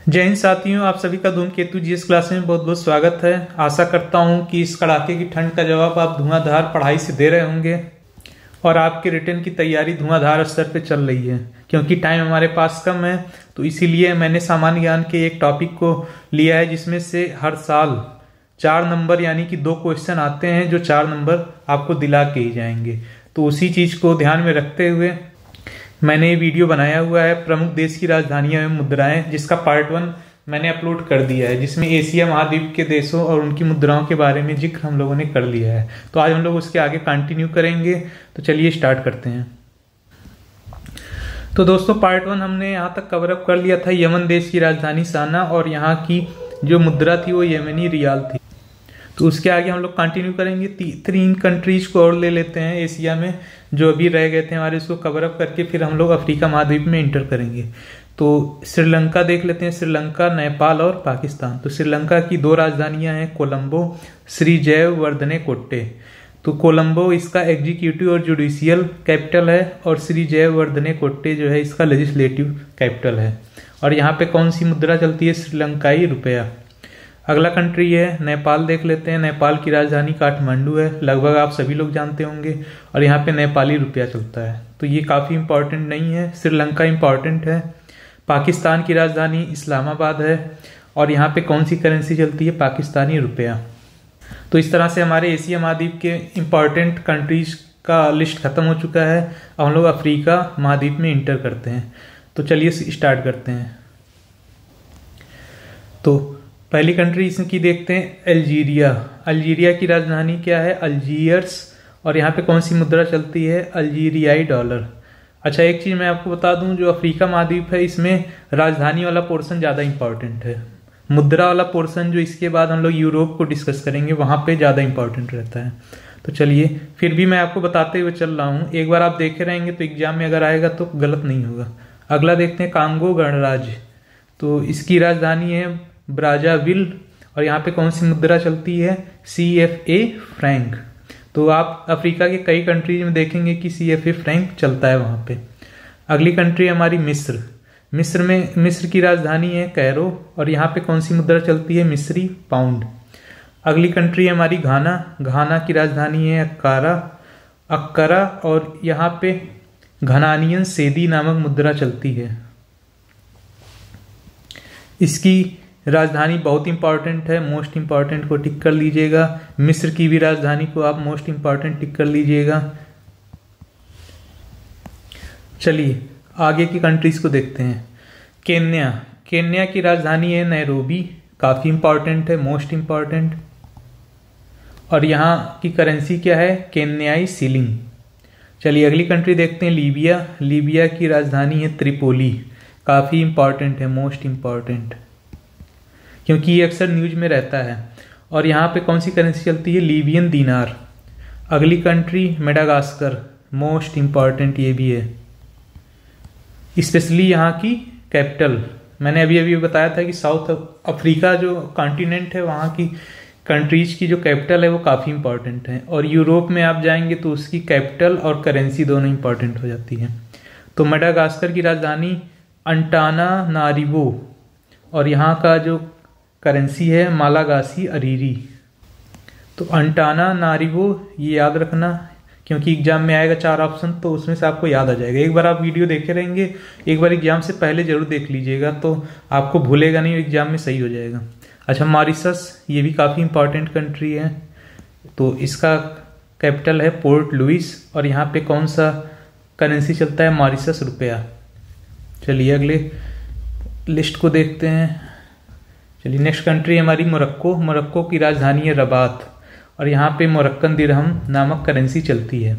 जय हिंद साथियों, आप सभी का धूमकेतु जीएस क्लास में बहुत बहुत स्वागत है। आशा करता हूं कि इस कड़ाके की ठंड का जवाब आप धुआंधार पढ़ाई से दे रहे होंगे और आपके रिटर्न की तैयारी धुआंधार स्तर पे चल रही है। क्योंकि टाइम हमारे पास कम है तो इसीलिए मैंने सामान्य ज्ञान के एक टॉपिक को लिया है जिसमें से हर साल 4 नंबर यानी कि 2 क्वेश्चन आते हैं जो 4 नंबर आपको दिला के ही जाएंगे। तो उसी चीज को ध्यान में रखते हुए मैंने ये वीडियो बनाया हुआ है प्रमुख देश की राजधानियां एवं मुद्राएं, जिसका पार्ट 1 मैंने अपलोड कर दिया है, जिसमें एशिया महाद्वीप के देशों और उनकी मुद्राओं के बारे में जिक्र हम लोगों ने कर लिया है। तो आज हम लोग उसके आगे कंटिन्यू करेंगे। तो चलिए स्टार्ट करते हैं। तो दोस्तों पार्ट 1 हमने यहाँ तक कवर अप कर लिया था यमन देश की राजधानी साना, और यहाँ की जो मुद्रा थी वो यमनी रियाल थी। तो उसके आगे हम लोग कंटिन्यू करेंगे। 3 कंट्रीज को और ले लेते हैं एशिया में जो अभी रह गए थे हमारे, उसको कवर अप करके फिर हम लोग अफ्रीका महाद्वीप में इंटर करेंगे। तो श्रीलंका देख लेते हैं, श्रीलंका, नेपाल और पाकिस्तान। तो श्रीलंका की 2 राजधानियां हैं, कोलंबो, श्री जयवर्धने कोट्टे। तो कोलंबो इसका एग्जीक्यूटिव और जुडिशियल कैपिटल है और श्री जयवर्धने कोट्टे जो है इसका लेजिस्लेटिव कैपिटल है। और यहाँ पे कौन सी मुद्रा चलती है? श्रीलंकाई रुपया। अगला कंट्री है नेपाल, देख लेते हैं। नेपाल की राजधानी काठमांडू है, लगभग आप सभी लोग जानते होंगे, और यहाँ पे नेपाली रुपया चलता है। तो ये काफी इंपॉर्टेंट नहीं है। श्रीलंका इंपॉर्टेंट है। पाकिस्तान की राजधानी इस्लामाबाद है और यहाँ पे कौन सी करेंसी चलती है? पाकिस्तानी रुपया। तो इस तरह से हमारे एशिया महाद्वीप के इंपॉर्टेंट कंट्रीज का लिस्ट खत्म हो चुका है। अब हम लोग अफ्रीका महाद्वीप में इंटर करते हैं। तो चलिए स्टार्ट करते हैं। तो पहली कंट्री इसकी देखते हैं, अल्जीरिया। अल्जीरिया की राजधानी क्या है? अल्जीयर्स। और यहाँ पे कौन सी मुद्रा चलती है? अल्जीरियाई डॉलर। अच्छा, एक चीज मैं आपको बता दूं, जो अफ्रीका महाद्वीप है इसमें राजधानी वाला पोर्शन ज्यादा इंपॉर्टेंट है। मुद्रा वाला पोर्शन जो इसके बाद हम लोग यूरोप को डिस्कस करेंगे वहां पे ज्यादा इंपॉर्टेंट रहता है। तो चलिए, फिर भी मैं आपको बताते हुए चल रहा हूँ, एक बार आप देखे रहेंगे तो एग्जाम में अगर आएगा तो गलत नहीं होगा। अगला देखते हैं, कांगो गणराज्य। तो इसकी राजधानी है ब्राज़ाविल और यहाँ पे कौन सी मुद्रा चलती है? CFA Frank. तो आप अफ्रीका के कई कंट्रीज में देखेंगे कि CFA फ्रैंक चलता है वहां पे। अगली कंट्री हमारी मिस्र। मिस्र की राजधानी है कैरो और यहाँ पे कौन सी मुद्रा चलती है? मिस्री पाउंड। अगली कंट्री हमारी घाना। घाना की राजधानी है अक्करा और यहाँ पे घनानियन सेदी नामक मुद्रा चलती है। इसकी राजधानी बहुत इंपॉर्टेंट है, मोस्ट इंपॉर्टेंट को टिक कर लीजिएगा। मिस्र की भी राजधानी को आप मोस्ट इंपॉर्टेंट टिक कर लीजिएगा। चलिए आगे की कंट्रीज को देखते हैं। केन्या। केन्या की राजधानी है नैरोबी, काफी इंपॉर्टेंट है, मोस्ट इंपॉर्टेंट। और यहाँ की करेंसी क्या है? केन्याई शिलिंग। चलिए अगली कंट्री देखते हैं, लीबिया। लीबिया की राजधानी है त्रिपोली, काफी इंपॉर्टेंट है, मोस्ट इंपॉर्टेंट, क्योंकि ये अक्सर न्यूज में रहता है। और यहाँ पे कौन सी करेंसी चलती है? लीबियन दीनार। अगली कंट्री मेडागास्कर, मोस्ट इंपॉर्टेंट ये भी है, स्पेशली यहाँ की कैपिटल। मैंने अभी बताया था कि साउथ अफ्रीका जो कॉन्टिनेंट है वहाँ की कंट्रीज की जो कैपिटल है वो काफ़ी इंपॉर्टेंट है। और यूरोप में आप जाएंगे तो उसकी कैपिटल और करेंसी दोनों इंपॉर्टेंट हो जाती है। तो मेडागास्कर की राजधानी अंटानानारिवो और यहाँ का जो करेंसी है मालागासी अरीरी। तो अंटानानारिवो ये याद रखना, क्योंकि एग्जाम में आएगा 4 ऑप्शन तो उसमें से आपको याद आ जाएगा। एक बार आप वीडियो देखे रहेंगे, एक बार एग्जाम से पहले जरूर देख लीजिएगा तो आपको भूलेगा नहीं, एग्जाम में सही हो जाएगा। अच्छा, मॉरिशस, ये भी काफ़ी इंपॉर्टेंट कंट्री है। तो इसका कैपिटल है पोर्ट लुइस और यहाँ पे कौन सा करेंसी चलता है? मॉरिशस रुपया। चलिए अगले लिस्ट को देखते हैं। चलिए नेक्स्ट कंट्री हमारी मोरक्को। मोरक्को की राजधानी है रबात और यहाँ पे मोरक्कन दिरहम नामक करेंसी चलती है।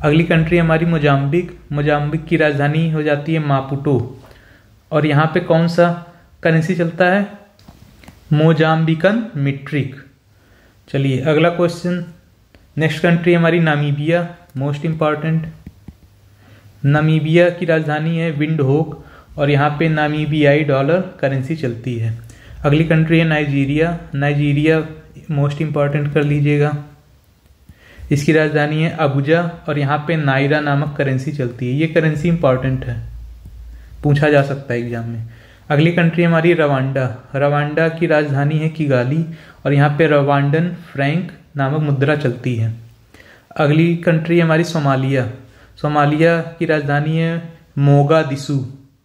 अगली कंट्री हमारी मोजाम्बिक। मोजाम्बिक की राजधानी हो जाती है मापुटो और यहाँ पे कौन सा करेंसी चलता है? मोजाम्बिकन मीट्रिक। चलिए अगला क्वेश्चन, नेक्स्ट कंट्री हमारी नामीबिया, मोस्ट इंपॉर्टेंट। नामीबिया की राजधानी है विंडहोक और यहाँ पे नामीबियाई डॉलर करेंसी चलती है। अगली कंट्री है नाइजीरिया। नाइजीरिया मोस्ट इंपॉर्टेंट कर लीजिएगा। इसकी राजधानी है अबुजा और यहाँ पे नायरा नामक करेंसी चलती है। ये करेंसी इंपॉर्टेंट है, पूछा जा सकता है एग्जाम में। अगली कंट्री हमारी रवांडा। रवांडा की राजधानी है किगाली और यहाँ पे रवांडन फ्रैंक नामक मुद्रा चलती है। अगली कंट्री हमारी सोमालिया। सोमालिया की राजधानी है मोगादिशु।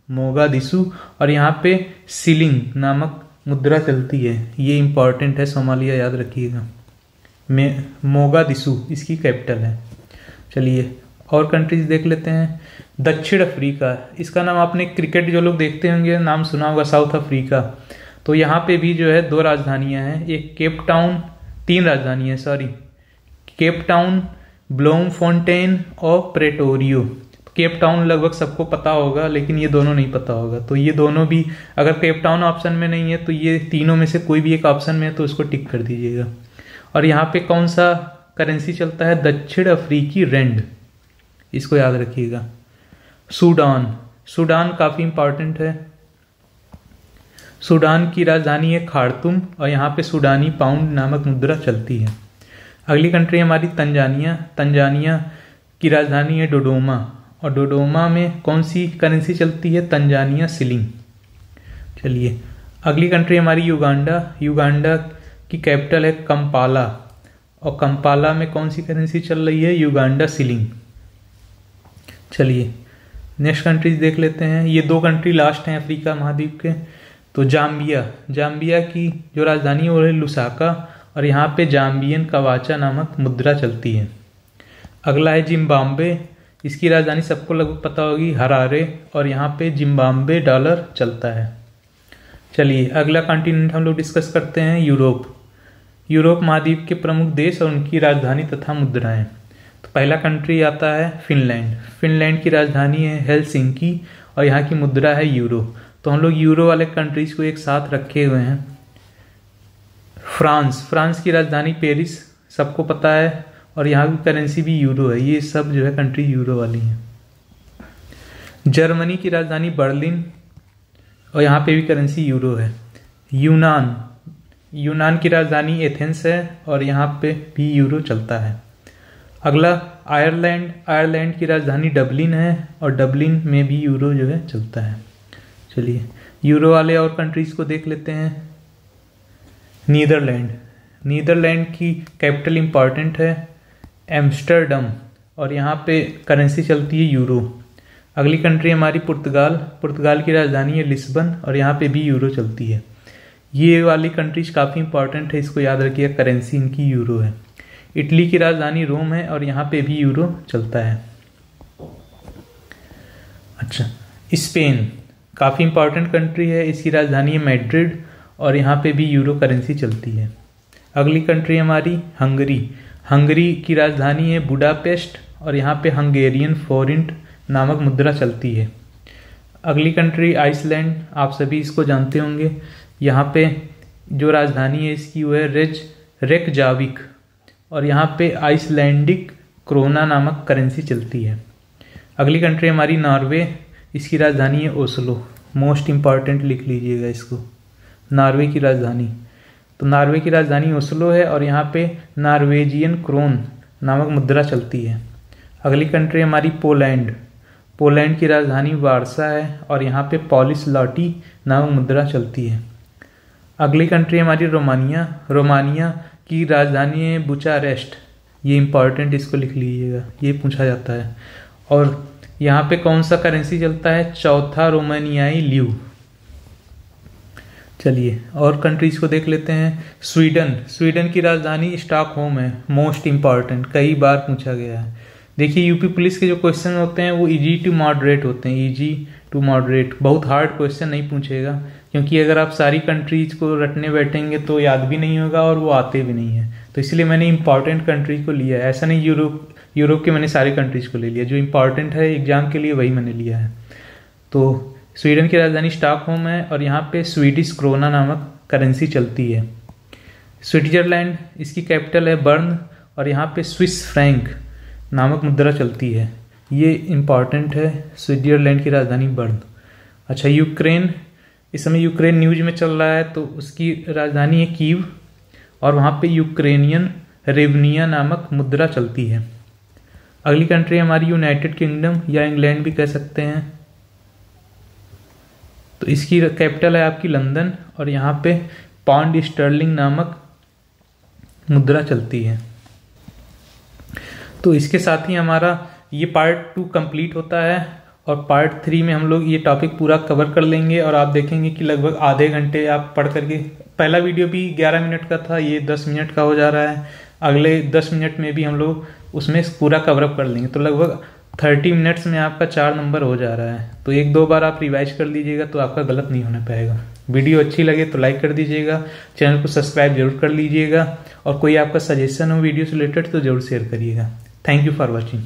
मोगादिशु और यहाँ पे सिलिंग नामक मुद्रा चलती है। ये इंपॉर्टेंट है, सोमालिया याद रखिएगा। मोगादिशु इसकी कैपिटल है। चलिए और कंट्रीज देख लेते हैं। दक्षिण अफ्रीका, इसका नाम आपने क्रिकेट जो लोग देखते होंगे नाम सुना होगा, साउथ अफ्रीका। तो यहाँ पे भी जो है 2 राजधानियां हैं, एक केप टाउन, 3 राजधानियां सॉरी, केप टाउन, ब्लोमफोंटेन और प्रेटोरियो। केप टाउन लगभग सबको पता होगा, लेकिन ये दोनों नहीं पता होगा। तो ये दोनों भी, अगर केप टाउन ऑप्शन में नहीं है तो ये तीनों में से कोई भी एक ऑप्शन में है तो उसको टिक कर दीजिएगा। और यहाँ पे कौन सा करेंसी चलता है? दक्षिण अफ्रीकी रैंड, इसको याद रखिएगा। सूडान, सूडान काफी इंपॉर्टेंट है। सूडान की राजधानी है खार्तूम और यहाँ पे सूडानी पाउंड नामक मुद्रा चलती है। अगली कंट्री हमारी तंजानिया। तंजानिया की राजधानी है डोडोमा और डोडोमा में कौन सी करेंसी चलती है? Tanzania ceiling. चलिए अगली कंट्री हमारी युगांडा। युगांडा की कैपिटल है कंपाला और कंपाला में कौन सी करेंसी चल रही है? Uganda ceiling. चलिए नेक्स्ट कंट्रीज देख लेते हैं। ये 2 कंट्री लास्ट हैं अफ्रीका महाद्वीप के। तो जाम्बिया, जाम्बिया की जो राजधानी है वो है लुसाका और यहाँ पे जाम्बियन कवाचा नामक मुद्रा चलती है। अगला है जिम्बाब्वे, इसकी राजधानी सबको लगभग पता होगी हरारे और यहाँ पे जिम्बाब्वे डॉलर चलता है। चलिए अगला कॉन्टिनेंट हम लोग डिस्कस करते हैं यूरोप। यूरोप महाद्वीप के प्रमुख देश और उनकी राजधानी तथा मुद्राएं। तो पहला कंट्री आता है फिनलैंड। फिनलैंड की राजधानी है हेलसिंकी और यहाँ की मुद्रा है यूरो। तो हम लोग यूरो वाले कंट्रीज को एक साथ रखे हुए हैं। फ्रांस, फ्रांस की राजधानी पेरिस सबको पता है और यहाँ की करेंसी भी यूरो है। ये सब जो है कंट्री यूरो वाली हैं। जर्मनी की राजधानी बर्लिन और यहाँ पे भी करेंसी यूरो है। यूनान, यूनान की राजधानी एथेंस है और यहाँ पे भी यूरो चलता है। अगला आयरलैंड, आयरलैंड की राजधानी डबलिन है और डबलिन में भी यूरो जो है चलता है। चलिए यूरो वाले और कंट्रीज को देख लेते हैं। नीदरलैंड, नीदरलैंड की कैपिटल इंपॉर्टेंट है एम्स्टर्डम और यहाँ पे करेंसी चलती है यूरो। अगली कंट्री हमारी पुर्तगाल, पुर्तगाल की राजधानी है लिस्बन और यहाँ पे भी यूरो चलती है। ये वाली कंट्रीज काफ़ी इंपॉर्टेंट है, इसको याद रखिए, करेंसी इनकी यूरो है। इटली की राजधानी रोम है और यहाँ पे भी यूरो चलता है। अच्छा, स्पेन काफ़ी इंपॉर्टेंट कंट्री है, इसकी राजधानी है मैड्रिड और यहाँ पे भी यूरो करेंसी चलती है। अगली कंट्री हमारी हंगरी, हंगरी की राजधानी है बुडापेस्ट और यहाँ पे हंगेरियन फोरिंट नामक मुद्रा चलती है। अगली कंट्री आइसलैंड, आप सभी इसको जानते होंगे। यहाँ पे जो राजधानी है इसकी वो है रेकजाविक और यहाँ पे आइसलैंडिक क्रोना नामक करेंसी चलती है। अगली कंट्री हमारी नॉर्वे, इसकी राजधानी है ओस्लो। मोस्ट इम्पॉर्टेंट लिख लीजिएगा इसको, नॉर्वे की राजधानी। तो नॉर्वे की राजधानी ओस्लो है और यहाँ पे नॉर्वेजियन क्रोन नामक मुद्रा चलती है। अगली कंट्री हमारी पोलैंड, पोलैंड की राजधानी वारसा है और यहाँ पे पॉलिश लॉटी नामक मुद्रा चलती है। अगली कंट्री हमारी रोमानिया, रोमानिया की राजधानी है बुचारेस्ट। ये इंपॉर्टेंट, इसको लिख लीजिएगा, ये पूछा जाता है। और यहाँ पे कौन सा करेंसी चलता है? चौथा रोमानियाई ल्यू। चलिए और कंट्रीज को देख लेते हैं। स्वीडन, स्वीडन की राजधानी स्टॉकहोम है। मोस्ट इम्पॉर्टेंट, कई बार पूछा गया है। देखिए यूपी पुलिस के जो क्वेश्चन होते हैं वो इजी टू मॉडरेट होते हैं, इजी टू मॉडरेट। बहुत हार्ड क्वेश्चन नहीं पूछेगा, क्योंकि अगर आप सारी कंट्रीज को रटने बैठेंगे तो याद भी नहीं होगा और वो आते भी नहीं है। तो इसलिए मैंने इंपॉर्टेंट कंट्रीज को लिया है। ऐसा नहीं यूरोप के मैंने सारी कंट्रीज को ले लिया, जो इंपॉर्टेंट है एग्जाम के लिए वही मैंने लिया है। तो स्वीडन की राजधानी स्टॉकहोम है और यहाँ पे स्वीडिश क्रोना नामक करेंसी चलती है। स्विट्जरलैंड, इसकी कैपिटल है बर्न और यहाँ पे स्विस फ्रैंक नामक मुद्रा चलती है। ये इम्पॉर्टेंट है, स्विट्जरलैंड की राजधानी बर्न। अच्छा, यूक्रेन, इस समय यूक्रेन न्यूज में चल रहा है, तो उसकी राजधानी है कीव और वहाँ पे यूक्रेनियन रेवनिया नामक मुद्रा चलती है। अगली कंट्री हमारी यूनाइटेड किंगडम या इंग्लैंड भी कह सकते हैं। तो इसकी कैपिटल है आपकी लंदन, और यहाँ पे पाउंड स्टर्लिंग नामक मुद्रा चलती है। तो इसके साथ ही हमारा ये पार्ट 2 कंप्लीट होता है, और पार्ट 3 में हम लोग ये टॉपिक पूरा कवर कर लेंगे, और आप देखेंगे कि लगभग आधे घंटे आप पढ़ करके, पहला वीडियो भी 11 मिनट का था, ये 10 मिनट का हो जा रहा है, अगले 10 मिनट में भी हम लोग उसमें पूरा कवरअप कर लेंगे। तो लगभग 30 मिनट्स में आपका 4 नंबर हो जा रहा है। तो 1-2 बार आप रिवाइज कर लीजिएगा तो आपका गलत नहीं होने पाएगा। वीडियो अच्छी लगे तो लाइक कर दीजिएगा, चैनल को सब्सक्राइब जरूर कर लीजिएगा, और कोई आपका सजेशन हो वीडियो से रिलेटेड तो जरूर शेयर करिएगा। Thank you for watching.